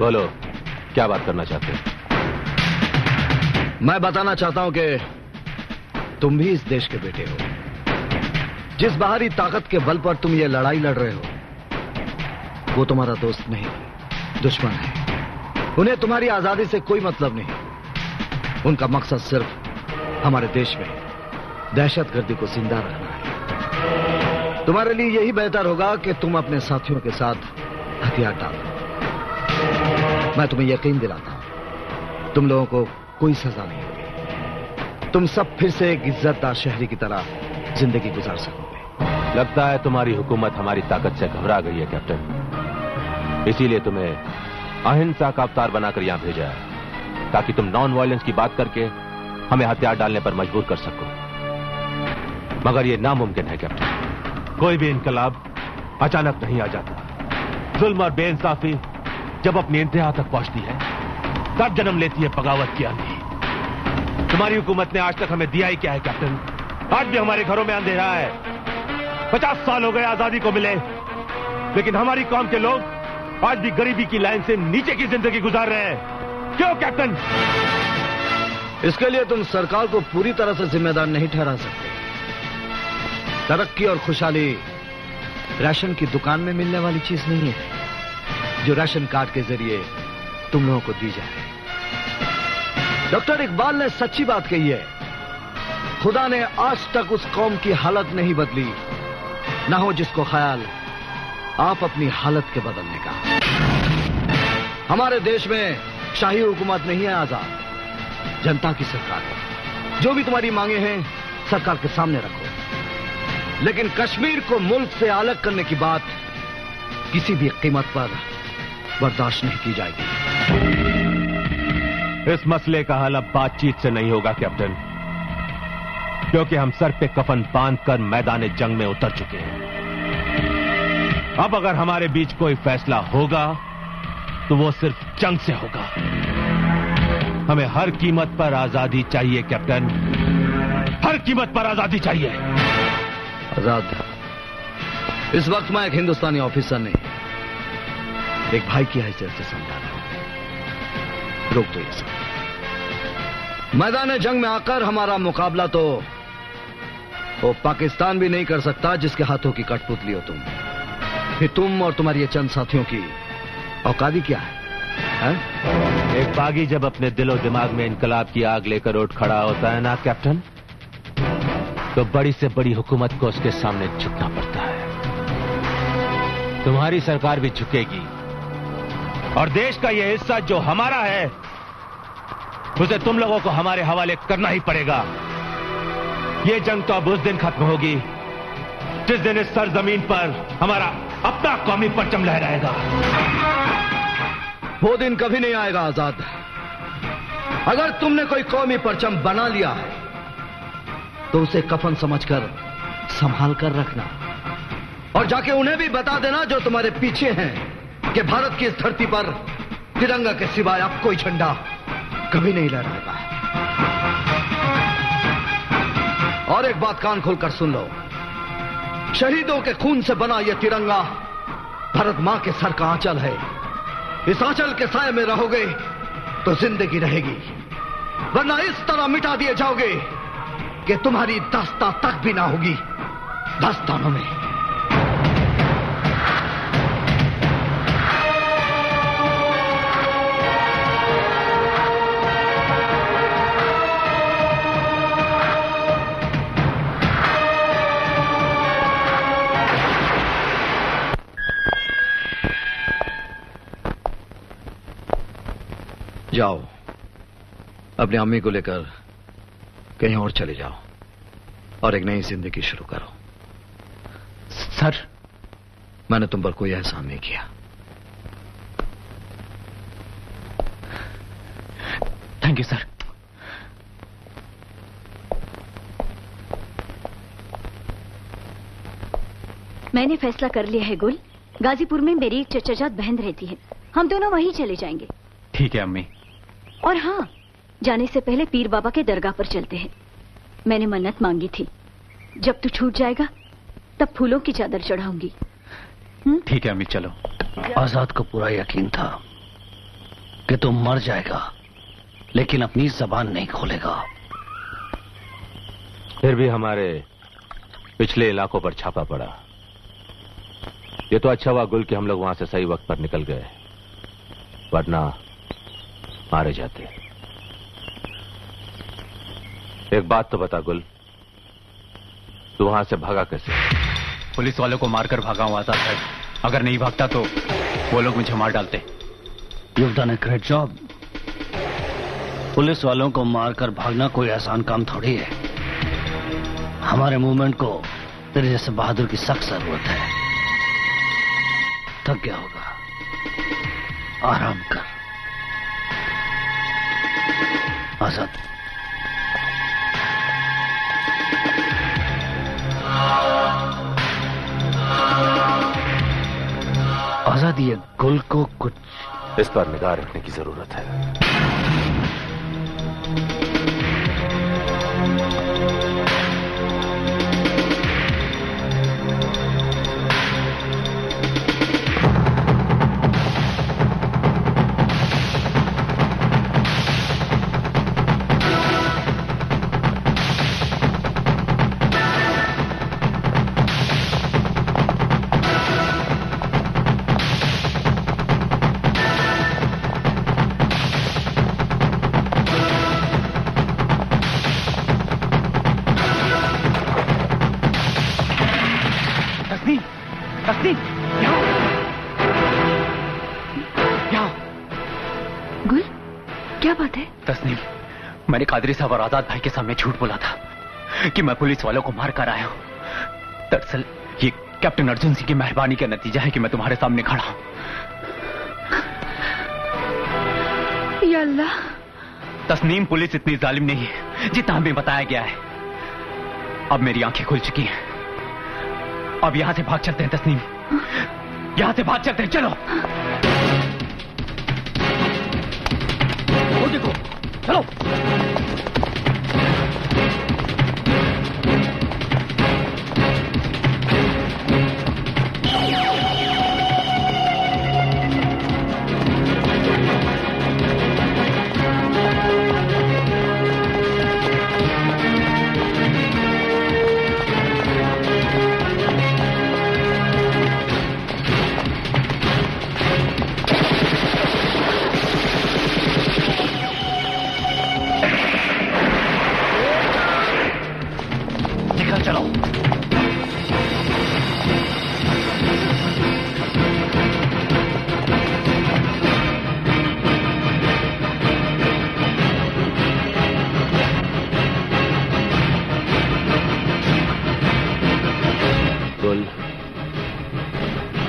बोलो, क्या बात करना चाहते हो? मैं बताना चाहता हूं कि तुम भी इस देश के बेटे हो। जिस बाहरी ताकत के बल पर तुम ये लड़ाई लड़ रहे हो, वो तुम्हारा दोस्त नहीं, दुश्मन है। उन्हें तुम्हारी आजादी से कोई मतलब नहीं। उनका मकसद सिर्फ हमारे देश में दहशतगर्दी को जिंदा रखना है। तुम्हारे लिए यही बेहतर होगा कि तुम अपने साथियों के साथ हथियार डालो। मैं तुम्हें यकीन दिलाता हूं, तुम लोगों को कोई सजा नहीं होगी। तुम सब फिर से एक इज्जतदार शहरी की तरह जिंदगी गुजार सकोगे। लगता है तुम्हारी हुकूमत हमारी ताकत से घबरा गई है कैप्टन, इसीलिए तुम्हें अहिंसा का अवतार बनाकर यहां भेजा है, ताकि तुम नॉन वायलेंस की बात करके हमें हथियार डालने पर मजबूर कर सको। मगर यह नामुमकिन है कैप्टन। कोई भी इनकलाब अचानक नहीं आ जाता। जुल्म और बेइंसाफी जब अपनी इंतहा तक पहुंचती है, तब जन्म लेती है बगावत की आंधी। तुम्हारी हुकूमत ने आज तक हमें दिया ही क्या है कैप्टन? आज भी हमारे घरों में अंधेरा है। 50 साल हो गए आजादी को मिले, लेकिन हमारी कौम के लोग आज भी गरीबी की लाइन से नीचे की जिंदगी गुजार रहे हैं। क्यों कैप्टन? इसके लिए तुम सरकार को पूरी तरह से जिम्मेदार नहीं ठहरा सकते। तरक्की और खुशहाली राशन की दुकान में मिलने वाली चीज नहीं है, जो राशन कार्ड के जरिए तुम लोगों को दी जाए। डॉक्टर इकबाल ने सच्ची बात कही है, खुदा ने आज तक उस कौम की हालत नहीं बदली, ना हो जिसको ख्याल आप अपनी हालत के बदलने का। हमारे देश में शाही हुकूमत नहीं है, आजाद जनता की सरकार है। जो भी तुम्हारी मांगे हैं सरकार के सामने रखो, लेकिन कश्मीर को मुल्क से अलग करने की बात किसी भी कीमत पर बर्दाश्त नहीं की जाएगी। इस मसले का हल अब बातचीत से नहीं होगा कैप्टन, क्योंकि हम सर पे कफन बांधकर मैदान जंग में उतर चुके हैं। अब अगर हमारे बीच कोई फैसला होगा तो वो सिर्फ जंग से होगा। हमें हर कीमत पर आजादी चाहिए कैप्टन, हर कीमत पर आजादी चाहिए। आजाद, इस वक्त मैं एक हिंदुस्तानी ऑफिसर नहीं, एक भाई की हैसियत से समझा रहा हूं। रोक दो ये सब। मैदान जंग में आकर हमारा मुकाबला तो वो पाकिस्तान भी नहीं कर सकता जिसके हाथों की कठपुतली हो तुम। फिर तुम और तुम्हारी ये चंद साथियों की औकाती क्या है? एक बागी जब अपने दिलो दिमाग में इनकलाब की आग लेकर उठ खड़ा होता है ना कैप्टन, तो बड़ी से बड़ी हुकूमत को उसके सामने झुकना पड़ता है। तुम्हारी सरकार भी झुकेगी और देश का यह हिस्सा जो हमारा है उसे तुम लोगों को हमारे हवाले करना ही पड़ेगा। ये जंग तो अब उस दिन खत्म होगी जिस दिन इस सरजमीन पर हमारा अपना कौमी परचम लहराएगा। वो दिन कभी नहीं आएगा आजाद। अगर तुमने कोई कौमी परचम बना लिया है तो उसे कफन समझकर संभाल कर रखना, और जाके उन्हें भी बता देना जो तुम्हारे पीछे हैं कि भारत की इस धरती पर तिरंगा के सिवाय अब कोई झंडा कभी नहीं लहराएगा। और एक बात कान खोलकर सुन लो, शहीदों के खून से बना यह तिरंगा भारत मां के सर का आंचल है। इस आंचल के साए में रहोगे तो जिंदगी रहेगी, वरना इस तरह मिटा दिए जाओगे कि तुम्हारी दास्तां तक भी ना होगी दास्तानों में। जाओ, अपनी अम्मी को लेकर कहीं और चले जाओ और एक नई जिंदगी शुरू करो। सर, मैंने तुम पर कोई एहसान नहीं किया। Thank you sir. मैंने फैसला कर लिया है गुल। गाजीपुर में मेरी एक चचाजात बहन रहती है, हम दोनों वहीं चले जाएंगे। ठीक है अम्मी। और हाँ, जाने से पहले पीर बाबा के दरगाह पर चलते हैं। मैंने मन्नत मांगी थी, जब तू छूट जाएगा तब फूलों की चादर चढ़ाऊंगी। ठीक है अम्मी, चलो। आजाद को पूरा यकीन था कि तू मर जाएगा, लेकिन अपनी जबान नहीं खोलेगा। फिर भी हमारे पिछले इलाकों पर छापा पड़ा। ये तो अच्छा हुआ गुल कि हम लोग वहां से सही वक्त पर निकल गए, वरना मारे जाते। एक बात तो बता गुल, तू वहां से भागा कैसे? पुलिस वालों को मारकर भागा हुआ था सर। अगर नहीं भागता तो वो लोग मुझे मार डालते। You've done a great job। Police वालों को मारकर भागना कोई आसान काम थोड़ी है। हमारे मूवमेंट को तेरे जैसे बहादुर की सख्त जरूरत है। थक गया होगा, आराम कर। आजाद, आजाद, ये गुल को कुछ इस पर निगाह रखने की जरूरत है। गुल, क्या बात है? तस्नीम, मैंने कादरी साहब और आजाद भाई के सामने झूठ बोला था कि मैं पुलिस वालों को मार कर आया हूं। दरअसल ये कैप्टन अर्जुन सिंह की मेहरबानी का नतीजा है कि मैं तुम्हारे सामने खड़ा हूं। या अल्लाह। तस्नीम, पुलिस इतनी जालिम नहीं है जितना हमें बताया गया है। अब मेरी आंखें खुल चुकी हैं। अब यहां से भाग चलते हैं तस्नीम, यहां से भाग चलते हैं। चलो वो देखो, चलो।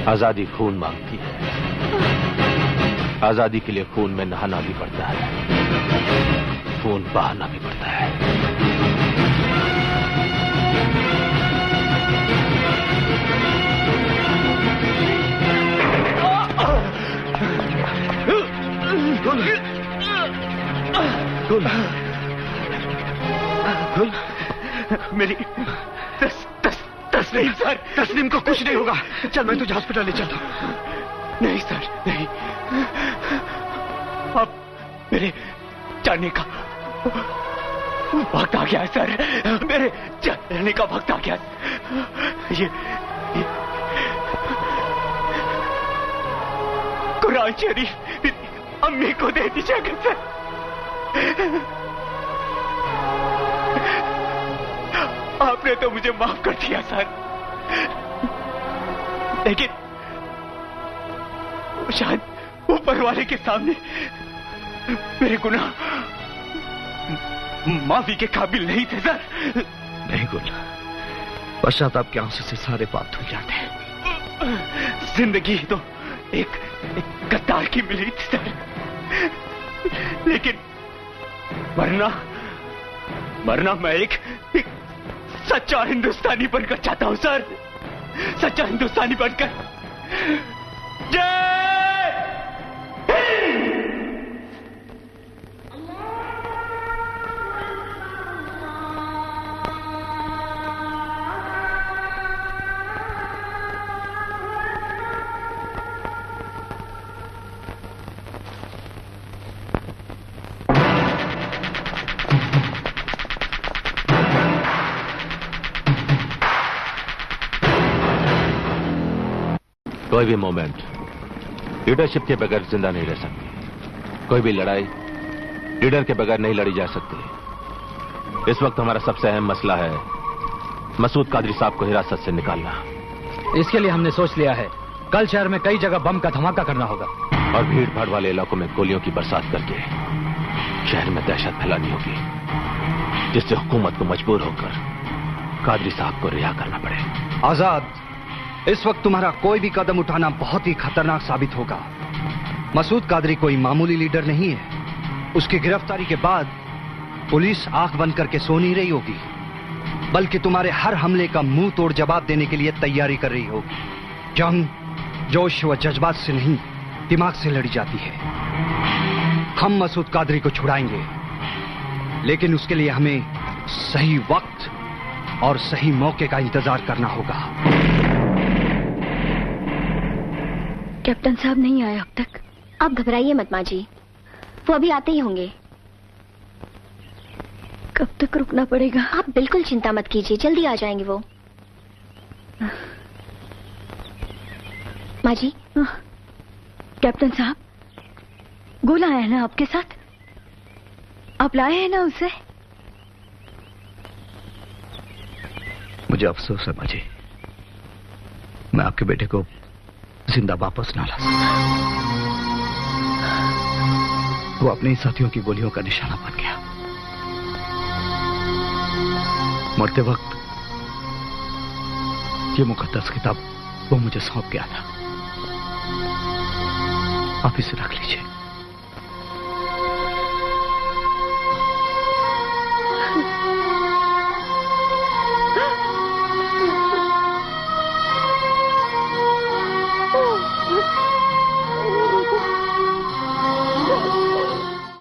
आजादी खून मांगती है। आजादी के लिए खून में नहाना भी पड़ता है, खून बहाना भी पड़ता है। गुल, गुल, मेरी तस्नीम सर। तस्नीम को कुछ नहीं होगा। चल, मैं तुझे हॉस्पिटल ले चलता हूं। नहीं सर, नहीं। अब मेरे जाने का वक्त आ गया है सर। मेरे जाने का वक्त आ गया है। ये कुरान शरीफ अम्मी को दे दीजिएगा सर। आपने तो मुझे माफ कर दिया सर, लेकिन शायद ऊपर वाले के सामने मेरे गुनाह माफी के काबिल नहीं थे सर। नहीं गुल, पश्चाताप के आंसू से सारे पाप धुल जाते हैं। जिंदगी तो एक गद्दार की मिली थी सर, लेकिन मरना मैं एक सच्चा हिंदुस्तानी बनकर चाहता हूं सर। सच्चा हिंदुस्तानी बनकर। जय हिंद। कोई भी मोमेंट लीडरशिप के बगैर जिंदा नहीं रह सकती। कोई भी लड़ाई लीडर के बगैर नहीं लड़ी जा सकती। इस वक्त हमारा सबसे अहम मसला है मसूद कादरी साहब को हिरासत से निकालना। इसके लिए हमने सोच लिया है, कल शहर में कई जगह बम का धमाका करना होगा और भीड़ भाड़ वाले इलाकों में गोलियों की बरसात करके शहर में दहशत फैलानी होगी, जिससे हुकूमत को मजबूर होकर कादरी साहब को रिहा करना पड़े। आजाद, इस वक्त तुम्हारा कोई भी कदम उठाना बहुत ही खतरनाक साबित होगा। मसूद कादरी कोई मामूली लीडर नहीं है। उसकी गिरफ्तारी के बाद पुलिस आंख बंद करके सो नहीं रही होगी, बल्कि तुम्हारे हर हमले का मुंह तोड़ जवाब देने के लिए तैयारी कर रही होगी। जंग जोश व जज्बात से नहीं, दिमाग से लड़ी जाती है। हम मसूद कादरी को छुड़ाएंगे, लेकिन उसके लिए हमें सही वक्त और सही मौके का इंतजार करना होगा। कैप्टन साहब नहीं आए अब तक। आप घबराइए मत माँ जी, वो अभी आते ही होंगे। कब तक रुकना पड़ेगा? आप बिल्कुल चिंता मत कीजिए, जल्दी आ जाएंगे वो। माँ जी। कैप्टन साहब, गोला है ना आपके साथ? आप लाए हैं ना उसे? मुझे अफसोस है माँ जी, मैं आपके बेटे को जिंदा वापस ना ला सकता। वो अपने ही साथियों की गोलियों का निशाना बन गया। मरते वक्त ये मुकद्दस किताब वो मुझे सौंप गया था। आप इसे रख लीजिए।